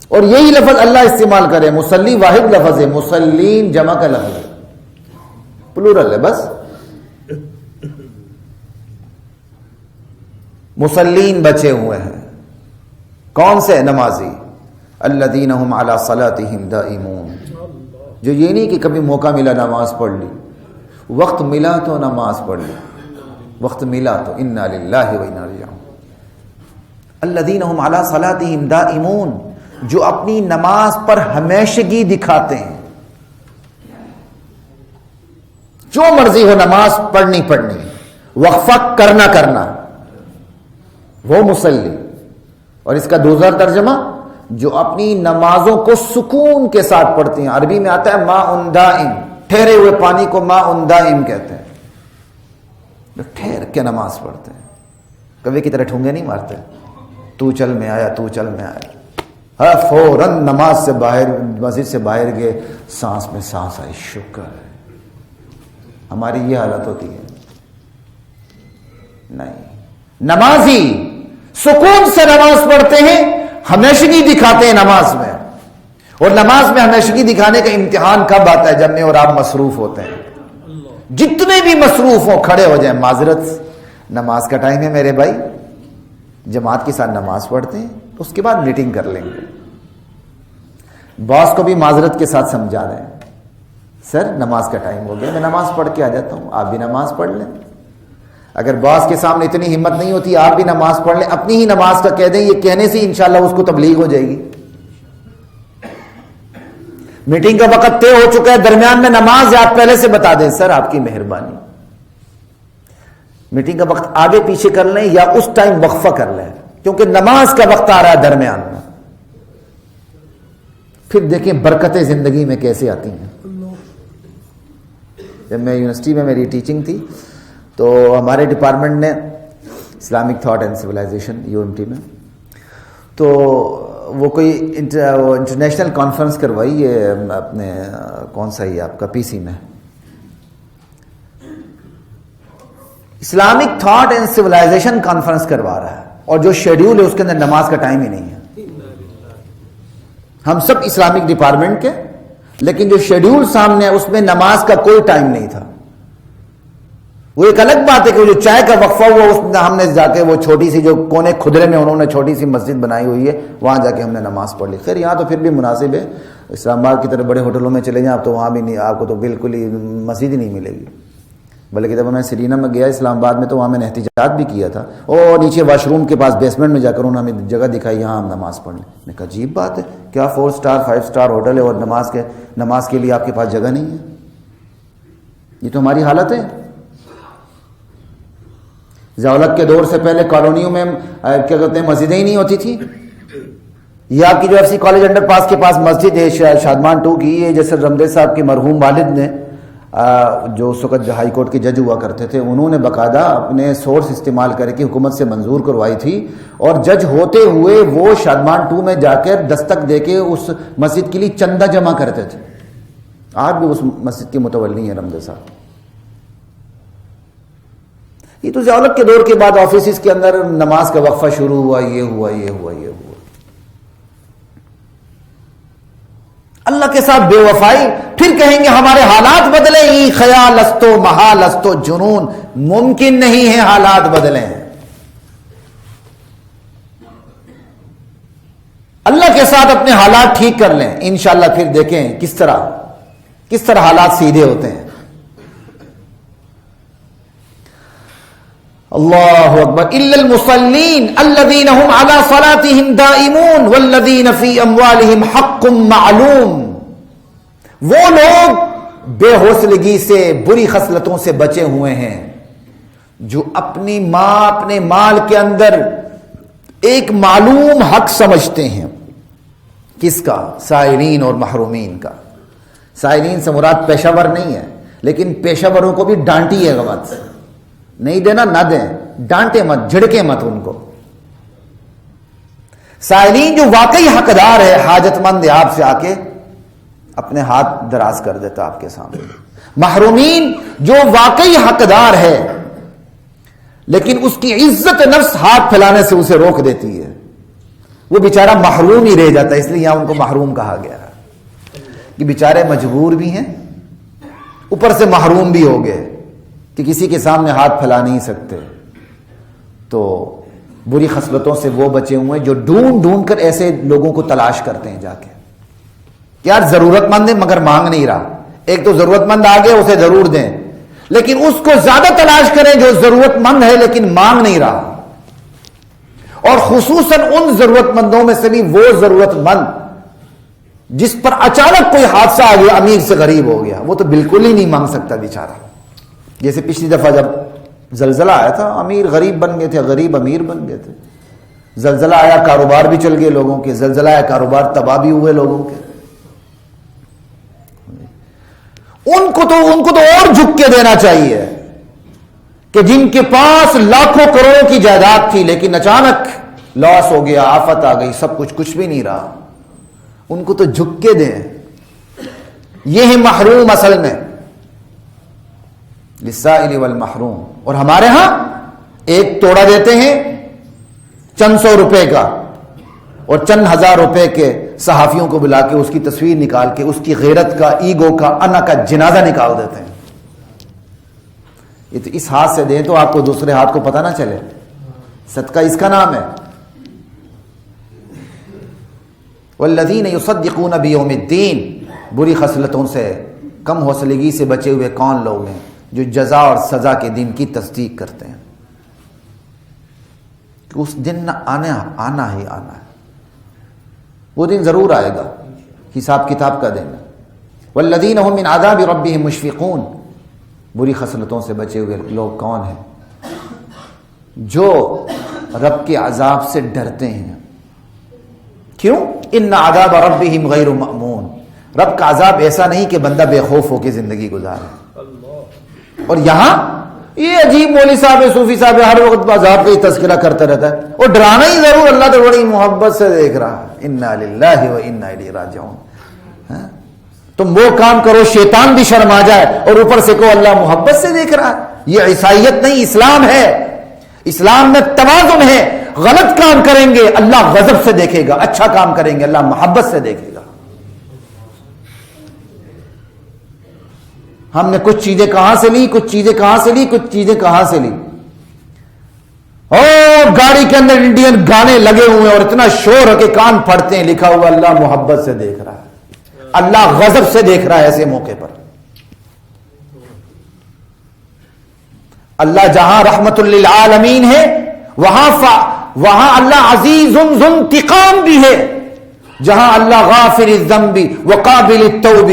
اور یہی لفظ اللہ استعمال کرے. مسلی واحد لفظ ہے، مسلین جمع کا لفظ ہے، پلورل ہے بس. مسلین بچے ہوئے ہیں. کون سے؟ نمازی. الذین هم علی صلاتهم دائمون. جو یہ نہیں کہ کبھی موقع ملا نماز پڑھ لی، وقت ملا تو نماز پڑھ لی، وقت ملا تو انا للہ و انا الیہ راجعون. الذین هم علی صلاتهم دائمون. جو اپنی نماز پر ہمیشگی دکھاتے ہیں. جو مرضی ہو نماز پڑھنی، وقفہ کرنا، وہ مسلی. اور اس کا دوسرا ترجمہ، جو اپنی نمازوں کو سکون کے ساتھ پڑھتے ہیں. عربی میں آتا ہے ماء دائم، ٹھہرے ہوئے پانی کو ماء دائم کہتے ہیں. جو ٹھہر کے نماز پڑھتے ہیں، کبھی کی طرح ٹھونگے نہیں مارتے. تو چل میں آیا، تو چل میں آیا. ہاں فوراً نماز سے باہر، مسجد سے باہر گئے، سانس میں سانس آئی، شکر ہے. ہماری یہ حالت ہوتی ہے. نہیں، نمازی سکون سے نماز پڑھتے ہیں، ہمیشگی دکھاتے ہیں نماز میں. اور نماز میں ہمیشگی دکھانے کا امتحان کب آتا ہے؟ جب میں اور آپ مصروف ہوتے ہیں. جتنے بھی مصروف ہوں کھڑے ہو جائیں. معذرت، نماز کا ٹائم ہے میرے بھائی، جماعت کے ساتھ نماز پڑھتے ہیں، اس کے بعد میٹنگ کر لیں گے. باس کو بھی معذرت کے ساتھ سمجھا رہے ہیں، سر نماز کا ٹائم ہو گیا، میں نماز پڑھ کے آ جاتا ہوں، آپ بھی نماز پڑھ لیں. اگر باس کے سامنے اتنی ہمت نہیں ہوتی آپ بھی نماز پڑھ لیں، اپنی ہی نماز کا کہہ دیں. یہ کہنے سے انشاءاللہ اس کو تبلیغ ہو جائے گی. میٹنگ کا وقت طے ہو چکا ہے، درمیان میں نماز ہے، آپ پہلے سے بتا دیں سر آپ کی مہربانی. میٹنگ کا وقت آگے پیچھے کر لیں یا اس ٹائم وقفہ کر لیں، کیونکہ نماز کا وقت آ رہا ہے درمیان میں. پھر دیکھیں برکتیں زندگی میں کیسے آتی ہیں. جب میں یونیورسٹی میں میری ٹیچنگ تھی تو ہمارے ڈپارٹمنٹ نے Islamic thought and civilization UMT میں، تو وہ کوئی انٹرنیشنل کانفرنس کروائی ہے اپنے کون سا ہی آپ کا PC میں. Islamic thought and civilization conference کروا رہا ہے، اور جو شیڈیول ہے اس کے اندر نماز کا ٹائم ہی نہیں ہے. ہم سب اسلامک ڈپارٹمنٹ کے، لیکن جو شیڈیول سامنے ہے اس میں نماز کا کوئی ٹائم نہیں تھا. وہ ایک الگ بات ہے کہ وہ جو چائے کا وقفہ ہوا اس میں ہم نے جا کے وہ چھوٹی سی جو کونے کھدرے میں انہوں نے چھوٹی سی مسجد بنائی ہوئی ہے، وہاں جا کے ہم نے نماز پڑھ لی. خیر یہاں تو پھر بھی مناسب ہے. اسلام آباد کی طرح بڑے ہوٹلوں میں چلے جائیں آپ تو وہاں بھی نہیں، آپ کو تو بالکل ہی مسجد ہی نہیں ملے گی. بلکہ جب میں سرینا میں گیا اسلام آباد میں تو وہاں میں نے احتجاج بھی کیا تھا، اور نیچے واش روم کے پاس بیسمنٹ میں جا کر انہوں نے ہمیں جگہ دکھائی، یہاں ہم نماز پڑھ لیں. میں کہا عجیب بات ہے، کیا 4 سٹار 5 سٹار ہوٹل ہے اور نماز کے لیے آپ کے پاس جگہ نہیں ہے؟ یہ تو ہماری حالت ہے. ضیاء کے دور سے پہلے کالونیوں میں کیا کہتے ہیں مسجدیں ہی نہیں ہوتی تھی. یہ آپ کی جو ایف سی کالج انڈر پاس کے پاس مسجد ہے شادمان 2 کی, یہ جیسے رمدے صاحب کے مرحوم والد نے جو اس وقت ہائی کورٹ کے جج ہوا کرتے تھے, انہوں نے باقاعدہ اپنے سورس استعمال کر کے حکومت سے منظور کروائی تھی, اور جج ہوتے ہوئے وہ شادمان 2 میں جا کر دستک دے کے اس مسجد کے لیے چندہ جمع کرتے تھے. آج بھی اس مسجد کے متولی ہیں رمدے صاحب. یہ تو ضیاء کے دور کے بعد آفیسز کے اندر نماز کا وقفہ شروع ہوا, یہ ہوا یہ ہوا یہ ہوا. اللہ کے ساتھ بے وفائی, پھر کہیں گے ہمارے حالات بدلیں, خیال استو محال استو جنون, ممکن نہیں ہے حالات بدلیں. اللہ کے ساتھ اپنے حالات ٹھیک کر لیں, انشاءاللہ پھر دیکھیں کس طرح حالات سیدھے ہوتے ہیں. اللہ اکبر. الا المصلین الذین هم علی صلاتهم دائمون والذین فی اموالهم حق معلوم. وہ لوگ بے حوصلگی سے, بری خصلتوں سے بچے ہوئے ہیں جو اپنے مال کے اندر ایک معلوم حق سمجھتے ہیں. کس کا؟ سائلین اور محرومین کا. سائلین سے مراد پیشہ ور نہیں ہے, لیکن پیشہ وروں کو بھی ڈانٹی ہے غلط. نہیں دینا نہ دیں, ڈانٹے مت, جھڑکے مت ان کو. سائلین جو واقعی حقدار ہے, حاجت مند ہے, آپ سے آ کے اپنے ہاتھ دراز کر دیتا آپ کے سامنے. محرومین جو واقعی حقدار ہے لیکن اس کی عزت نفس ہاتھ پھیلانے سے اسے روک دیتی ہے, وہ بیچارہ محروم ہی رہ جاتا ہے. اس لیے یہاں ان کو محروم کہا گیا کہ بیچارے مجبور بھی ہیں, اوپر سے محروم بھی ہو گئے کہ کسی کے سامنے ہاتھ پھیلا نہیں سکتے. تو بری خصلتوں سے وہ بچے ہوئے جو ڈھونڈ کر ایسے لوگوں کو تلاش کرتے ہیں جا کے, یار ضرورت مند ہے مگر مانگ نہیں رہا. ایک تو ضرورت مند آ گیا, اسے ضرور دیں, لیکن اس کو زیادہ تلاش کریں جو ضرورت مند ہے لیکن مانگ نہیں رہا. اور خصوصاً ان ضرورت مندوں میں سے بھی وہ ضرورت مند جس پر اچانک کوئی حادثہ آ گیا, امیر سے غریب ہو گیا, وہ تو بالکل ہی نہیں مانگ سکتا بیچارہ. جیسے پچھلی دفعہ جب زلزلہ آیا تھا, امیر غریب بن گئے تھے, غریب امیر بن گئے تھے. زلزلہ آیا, کاروبار بھی چل گئے لوگوں کے, زلزلہ آیا, کاروبار تباہ بھی ہوئے لوگوں کے. ان کو تو اور جھک کے دینا چاہیے کہ جن کے پاس لاکھوں کروڑوں کی جائیداد تھی لیکن اچانک لاس ہو گیا, آفت آ گئی, سب کچھ بھی نہیں رہا, ان کو تو جھک کے دیں. یہ ہے محروم اصل میں, للسائل والمحروم. اور ہمارے ہاں ایک توڑا دیتے ہیں چند سو روپے کا, اور چند ہزار روپے کے صحافیوں کو بلا کے اس کی تصویر نکال کے اس کی غیرت کا, ایگو کا, انا کا جنازہ نکال دیتے ہیں. یہ تو اس ہاتھ سے دیں تو آپ کو دوسرے ہاتھ کو پتہ نہ چلے. صدقہ اس کا نام ہے. والذین یصدقون بیوم الدین. بری خصلتوں سے, کم حوصلگی سے بچے ہوئے کون لوگ ہیں جو جزا اور سزا کے دن کی تصدیق کرتے ہیں کہ اس دن نہ آنا ہی آنا ہے. وہ دن ضرور آئے گا, حساب کتاب کا دن. والذین هم من عذاب ربهم مشفقون. بری خصلتوں سے بچے ہوئے لوگ کون ہیں؟ جو رب کے عذاب سے ڈرتے ہیں. کیوں؟ ان عذاب ربهم غیر مأمون. رب کا عذاب ایسا نہیں کہ بندہ بے خوف ہو کے زندگی گزارے. اور یہاں یہ عجیب مولوی صاحب ہے, صوفی صاحب ہے, ہر وقت عذاب کا ہی تذکرہ کرتا رہتا ہے, اور ڈرانا ہی ضرور, اللہ تو بڑی محبت سے دیکھ رہا ہے. انا للہ و انا الیہ راجعون. تم وہ کام کرو شیطان بھی شرم آ جائے, اور اوپر سے کو اللہ محبت سے دیکھ رہا ہے. یہ عیسائیت نہیں, اسلام ہے. اسلام میں توازن ہے. غلط کام کریں گے اللہ غضب سے دیکھے گا, اچھا کام کریں گے اللہ محبت سے دیکھے گا. ہم نے کچھ چیزیں کہاں سے لی, کچھ چیزیں کہاں سے لی, کچھ چیزیں کہاں سے لی. اور گاڑی کے اندر انڈین گانے لگے ہوئے اور اتنا شور ہے کہ کان پھٹتے ہیں, لکھا ہوا اللہ محبت سے دیکھ رہا ہے, اللہ غضب سے دیکھ رہا ہے. ایسے موقع پر اللہ جہاں رحمت للعالمین ہے وہاں اللہ عزیز ذو انتقام بھی ہے. جہاں اللہ غافر الذنب وقابل التوب,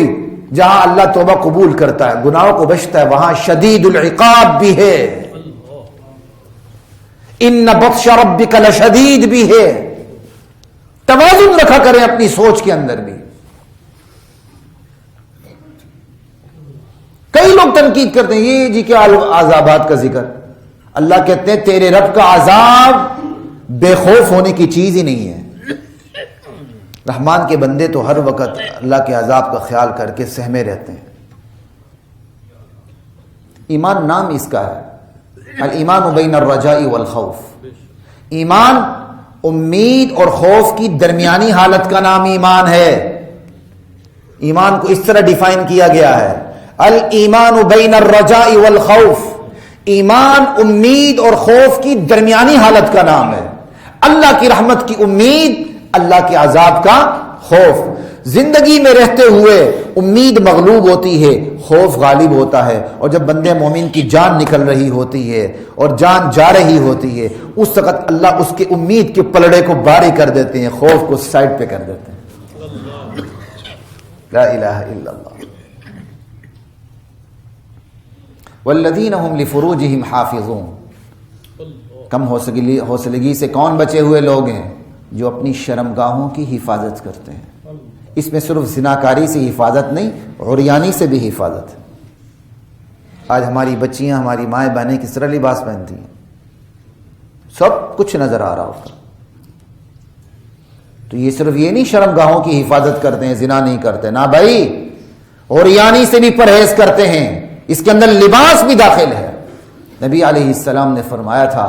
جہاں اللہ توبہ قبول کرتا ہے, گناہوں کو بخشتا ہے, وہاں شدید العقاب بھی ہے. ان بطش ربک لشدید بھی ہے. توازن رکھا کریں اپنی سوچ کے اندر بھی. کئی لوگ تنقید کرتے ہیں یہ جی کیا عذابات کا ذکر. اللہ کہتے ہیں تیرے رب کا عذاب بے خوف ہونے کی چیز ہی نہیں ہے. رحمان کے بندے تو ہر وقت اللہ کے عذاب کا خیال کر کے سہمے رہتے ہیں. ایمان نام اس کا ہے, الایمان بین الرجاء والخوف. ایمان امید اور خوف کی درمیانی حالت کا نام ایمان ہے. ایمان کو اس طرح ڈیفائن کیا گیا ہے, الایمان بین الرجاء والخوف. ایمان امید اور خوف کی درمیانی حالت کا نام ہے. اللہ کی رحمت کی امید, اللہ کے عذاب کا خوف. زندگی میں رہتے ہوئے امید مغلوب ہوتی ہے, خوف غالب ہوتا ہے. اور جب بندے مومن کی جان نکل رہی ہوتی ہے اور جان جا رہی ہوتی ہے, اس وقت اللہ اس کے امید کے پلڑے کو باری کر دیتے ہیں, خوف کو سائڈ پہ کر دیتے ہیں. لا الہ الا اللہ. والذین هم لفروجهم حافظون. کم حوصلگی سے کون بچے ہوئے لوگ ہیں؟ جو اپنی شرمگاہوں کی حفاظت کرتے ہیں. اس میں صرف زناکاری سے حفاظت نہیں, عریانی سے بھی حفاظت ہے. آج ہماری بچیاں, ہماری مائیں بہنیں کس طرح لباس پہنتی ہیں, سب کچھ نظر آ رہا ہوتا. تو یہ صرف یہ نہیں شرمگاہوں کی حفاظت کرتے ہیں, زنا نہیں کرتے, نہ بھائی, عریانی سے بھی پرہیز کرتے ہیں. اس کے اندر لباس بھی داخل ہے. نبی علیہ السلام نے فرمایا تھا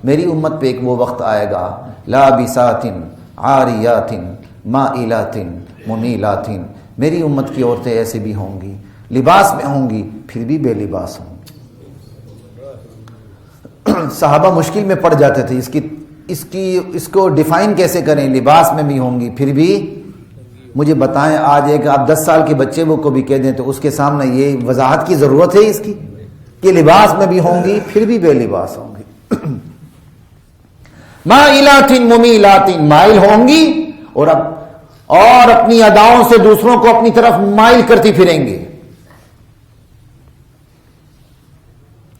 میری امت پہ ایک وہ وقت آئے گا, لابسات عاریات مائلات ممیلات. میری امت کی عورتیں ایسے بھی ہوں گی, لباس میں ہوں گی پھر بھی بے لباس ہوں گی. صحابہ مشکل میں پڑ جاتے تھے, اس کو ڈیفائن کیسے کریں, لباس میں بھی ہوں گی پھر بھی. مجھے بتائیں آج ایک آپ 10 سال کے بچے کو بھی کہہ دیں تو اس کے سامنے یہ وضاحت کی ضرورت ہے اس کی کہ لباس میں بھی ہوں گی پھر بھی بے لباس ہوں گی. مائلات ممیلات, مائل ہوں گی اور اپنی اداؤں سے دوسروں کو اپنی طرف مائل کرتی پھریں گے.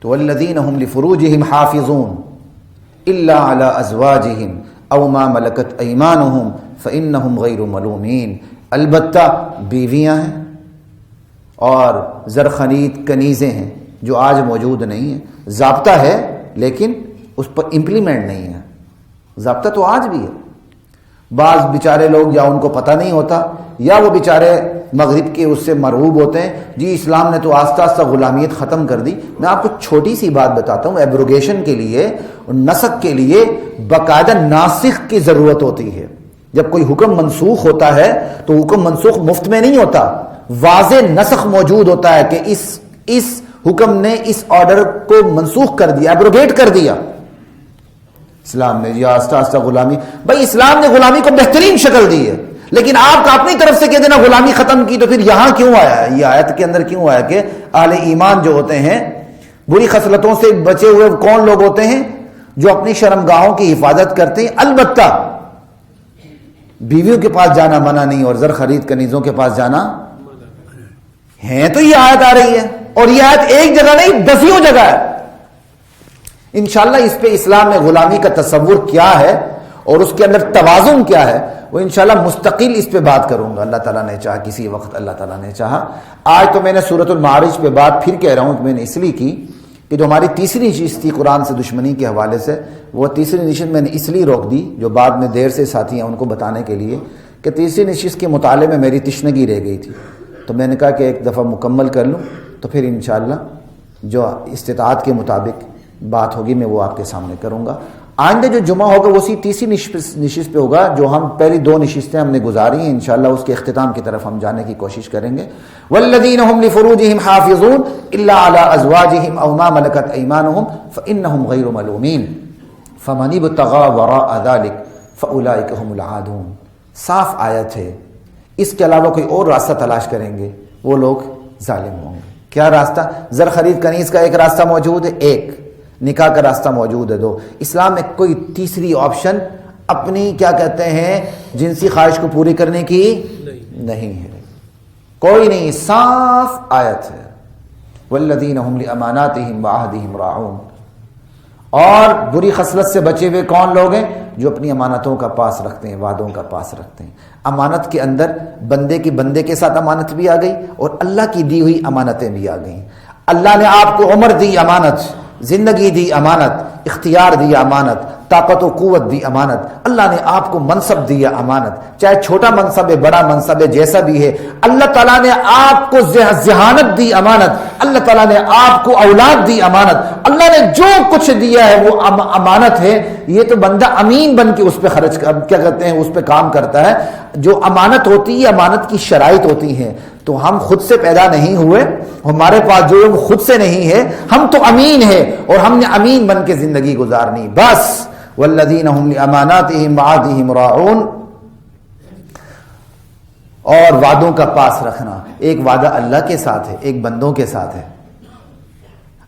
تو والذین هم لفروجهم حافظون الا علی ازواجهم او ما ملکت ایمانهم فانهم غیر ملومین. البتہ بیویاں ہیں اور زرخنید کنیزیں ہیں جو آج موجود نہیں ہیں. ضابطہ ہے لیکن اس پر امپلیمنٹ نہیں ہے. ضابطہ تو آج بھی ہے. بعض بیچارے لوگ یا ان کو پتہ نہیں ہوتا یا وہ بیچارے مغرب کے اس سے مرعوب ہوتے ہیں, جی اسلام نے تو آہستہ آہستہ غلامیت ختم کر دی. میں آپ کو چھوٹی سی بات بتاتا ہوں, ایبروگیشن کے لیے اور نسخ کے لیے باقاعدہ ناسخ کی ضرورت ہوتی ہے. جب کوئی حکم منسوخ ہوتا ہے تو حکم منسوخ مفت میں نہیں ہوتا, واضح نسخ موجود ہوتا ہے کہ اس حکم نے اس آرڈر کو منسوخ کر دیا, ایبروگیٹ کر دیا. اسلام نے یہ آہستہ آہستہ غلامی, بھائی اسلام نے غلامی کو بہترین شکل دی ہے, لیکن آپ کا اپنی طرف سے کہہ دینا غلامی ختم کی, تو پھر یہاں کیوں آیا ہے, یہ آیت کے اندر کیوں آیا کہ اہل ایمان جو ہوتے ہیں بری خصلتوں سے بچے ہوئے کون لوگ ہوتے ہیں؟ جو اپنی شرمگاہوں کی حفاظت کرتے ہیں. البتہ بیویوں کے پاس جانا منع نہیں اور زر خرید کنیزوں کے پاس جانا ہے. تو یہ آیت آ رہی ہے اور یہ آیت ایک جگہ نہیں 10 جگہ ہے. انشاءاللہ اس پہ اسلام میں غلامی کا تصور کیا ہے اور اس کے اندر توازن کیا ہے وہ انشاءاللہ مستقل اس پہ بات کروں گا, اللہ تعالیٰ نے چاہا, کسی وقت اللہ تعالیٰ نے چاہا. آج تو میں نے سورۃ المعارج پہ بات پھر کہہ رہا ہوں کہ میں نے اس لیے کی کہ جو ہماری تیسری نشست تھی قرآن سے دشمنی کے حوالے سے, وہ تیسری نشست میں نے اس لیے روک دی, جو بعد میں دیر سے ساتھی ہیں ان کو بتانے کے لیے, کہ تیسری نشست کے مطالعے میں میری تشنگی رہ گئی تھی. تو میں نے کہا کہ ایک دفعہ مکمل کر لوں تو پھر انشاءاللہ جو استطاعت کے مطابق بات ہوگی میں وہ آپ کے سامنے کروں گا. آئندہ جو جمعہ ہوگا وہ اسی تیسری نشست پہ ہوگا جو ہم پہلی 2 نشستیں ہم نے گزاری ہیں. انشاءاللہ اس کے اختتام کی طرف ہم جانے کی کوشش کریں گے. والذین هم لفروجهم حافظون الا علی ازواجهم او ما ملکت ایمانهم فانهم غیر ملومین فمن ابتغى وراء ذلك فاولئک هم العادون. صاف آیت ہے. اس کے علاوہ کوئی اور راستہ تلاش کریں گے وہ لوگ ظالم ہوں گے. کیا راستہ؟ زر خرید کنیز کا ایک راستہ موجود ہے, ایک نکاح کا راستہ موجود ہے, 2. اسلام میں کوئی تیسری آپشن اپنی کیا کہتے ہیں جنسی خواہش کو پوری کرنے کی نہیں ہے, کوئی نہیں. صاف آیت ہے. والذین هم لاماناتهم وعهدهم راعون. اور بری خصلت سے بچے ہوئے کون لوگ ہیں؟ جو اپنی امانتوں کا پاس رکھتے ہیں، وعدوں کا پاس رکھتے ہیں۔ امانت کے اندر بندے کے ساتھ امانت بھی آ گئی اور اللہ کی دی ہوئی امانتیں بھی آ گئیں۔ اللہ نے آپ کو عمر دی امانت، زندگی دی امانت، اختیار دیا امانت، طاقت و قوت دی امانت، اللہ نے آپ کو منصب دیا امانت، چاہے چھوٹا منصب ہے بڑا منصب ہے جیسا بھی ہے، اللہ تعالیٰ نے آپ کو ذہانت دی امانت، اللہ تعالیٰ نے آپ کو اولاد دی امانت، اللہ نے جو کچھ دیا ہے وہ امانت ہے۔ یہ تو بندہ امین بن کے اس پہ خرچ کیا کہتے ہیں، اس پہ کام کرتا ہے۔ جو امانت ہوتی ہے، امانت کی شرائط ہوتی ہیں، تو ہم خود سے پیدا نہیں ہوئے، ہمارے پاس جو خود سے نہیں ہے، ہم تو امین ہے اور ہم نے امین بن کے زندگی گزارنی بس۔ والذین هم لاماناتهم وعهدهم راعون، اور وعدوں کا پاس رکھنا۔ ایک وعدہ اللہ کے ساتھ ہے، ایک بندوں کے ساتھ ہے۔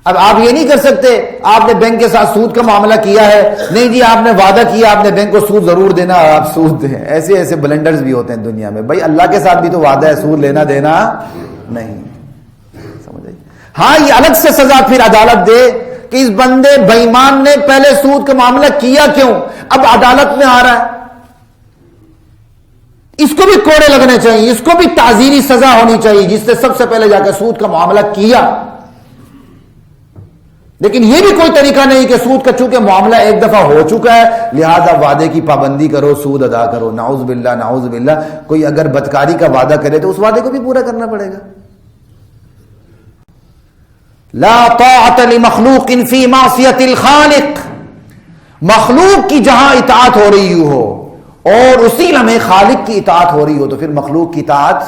اب آپ یہ نہیں کر سکتے آپ نے بینک کے ساتھ سود کا معاملہ کیا ہے، نہیں جی آپ نے وعدہ کیا آپ نے بینک کو سود ضرور دینا اور آپ سود دیں۔ ایسے بلنڈرز بھی ہوتے ہیں دنیا میں۔ بھائی اللہ کے ساتھ بھی تو وعدہ ہے، سود لینا دینا نہیں، سمجھے؟ ہاں یہ الگ سے سزا پھر عدالت دے کہ اس بندے بے ایمان نے پہلے سود کا معاملہ کیا کیوں، اب عدالت میں آ رہا ہے، اس کو بھی کوڑے لگنے چاہیے، اس کو بھی تعزیری سزا ہونی چاہیے جس نے سب سے پہلے جا کے سود کا معاملہ کیا۔ لیکن یہ بھی کوئی طریقہ نہیں کہ سود کا چونکہ معاملہ ایک دفعہ ہو چکا ہے لہذا وعدے کی پابندی کرو، سود ادا کرو۔ نعوذ باللہ نعوذ باللہ۔ کوئی اگر بدکاری کا وعدہ کرے تو اس وعدے کو بھی پورا کرنا پڑے گا۔ لا طاعت لمخلوق فی معصیت الخالق، مخلوق کی جہاں اطاعت ہو رہی ہو اور اسی لمحے خالق کی اطاعت ہو رہی ہو تو پھر مخلوق کی اطاعت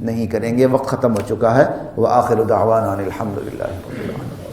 نہیں کریں گے۔ وقت ختم ہو چکا ہے۔ وآخر دعوانا الحمد للہ رب العالمین۔